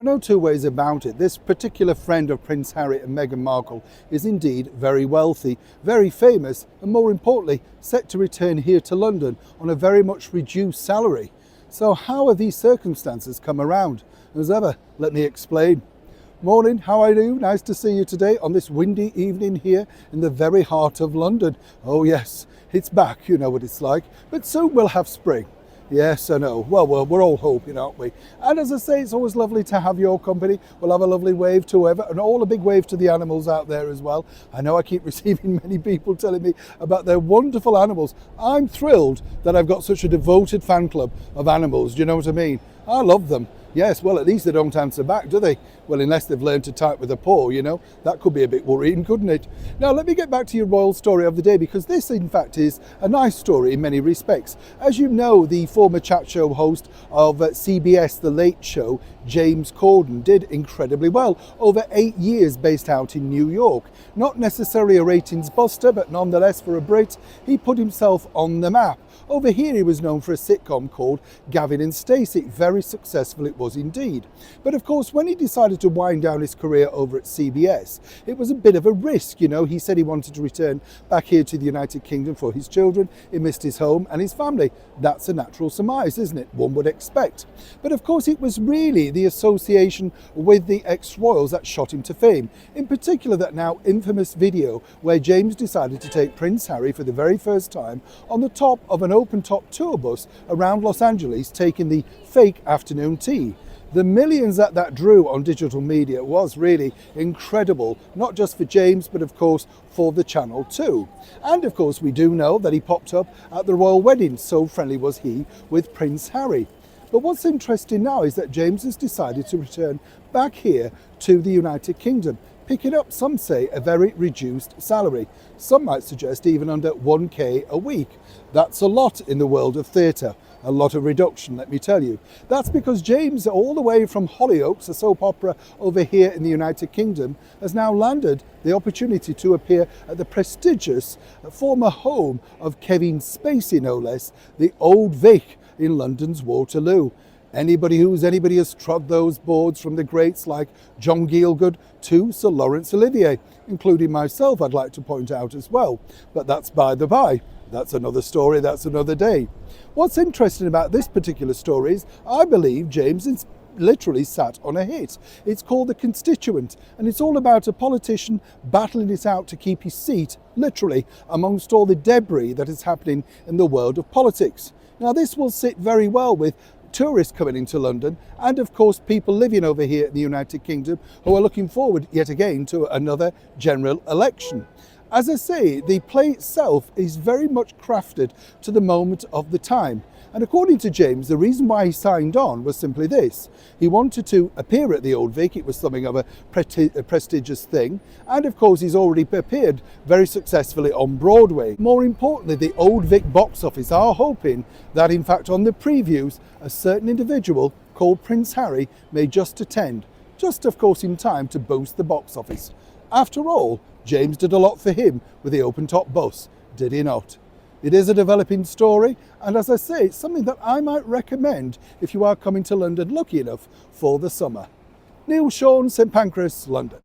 No two ways about it. This particular friend of Prince Harry and Meghan Markle is indeed very wealthy, very famous, and more importantly, set to return here to London on a very much reduced salary. So how have these circumstances come around? As ever, let me explain. Morning, how are you? Nice to see you today on this windy evening here in the very heart of London. Oh yes, it's back, you know what it's like, but soon we'll have spring. Yes, I know. Well, we're all hoping, aren't we? And as I say, it's always lovely to have your company. We'll have a lovely wave to whoever, and all a big wave to the animals out there as well. I know I keep receiving many people telling me about their wonderful animals. I'm thrilled that I've got such a devoted fan club of animals. Do you know what I mean? I love them. Yes, well, at least they don't answer back, do they? Well, unless they've learned to type with a paw, you know, that could be a bit worrying, couldn't it? Now, let me get back to your royal story of the day, because this, in fact, is a nice story in many respects. As you know, the former chat show host of CBS The Late Show, James Corden, did incredibly well over 8 years based out in New York. Not necessarily a ratings buster, but nonetheless, for a Brit, he put himself on the map. Over here, he was known for a sitcom called Gavin and Stacey. Very successful it was indeed. But of course, when he decided to wind down his career over at CBS, it was a bit of a risk. You know, he said he wanted to return back here to the United Kingdom for his children. He missed his home and his family. That's a natural surmise, isn't it? One would expect. But of course, it was really the association with the ex-royals that shot him to fame. In particular, that now infamous video where James decided to take Prince Harry for the very first time on the top of an open-top tour bus around Los Angeles, taking the fake afternoon tea. The millions that drew on digital media was really incredible, not just for James, but of course for the channel too. And of course we do know that he popped up at the royal wedding, so friendly was he with Prince Harry. But what's interesting now is that James has decided to return back here to the United Kingdom, picking up, some say, a very reduced salary. Some might suggest even under 1k a week. That's a lot in the world of theatre. A lot of reduction, let me tell you. That's because James, all the way from Hollyoaks, a soap opera over here in the United Kingdom, has now landed the opportunity to appear at the prestigious former home of Kevin Spacey, no less, the Old Vic in London's Waterloo. Anybody has trod those boards, from the greats like John Gielgud to Sir Laurence Olivier, including myself, I'd like to point out as well. But that's by the by. That's another story, that's another day. What's interesting about this particular story is I believe James is literally sat on a hit. It's called The Constituent, and it's all about a politician battling it out to keep his seat, literally, amongst all the debris that is happening in the world of politics. Now, this will sit very well with tourists coming into London, and of course people living over here in the United Kingdom who are looking forward yet again to another general election. As I say, the play itself is very much crafted to the moment of the time. And according to James, the reason why he signed on was simply this. He wanted to appear at the Old Vic. It was something of a prestigious thing. And of course, he's already appeared very successfully on Broadway. More importantly, the Old Vic box office are hoping that, in fact, on the previews, a certain individual called Prince Harry may just attend, just of course in time to boost the box office. After all, James did a lot for him with the open-top bus, did he not? It is a developing story, and as I say, it's something that I might recommend if you are coming to London lucky enough for the summer. Neil Sean, St Pancras, London.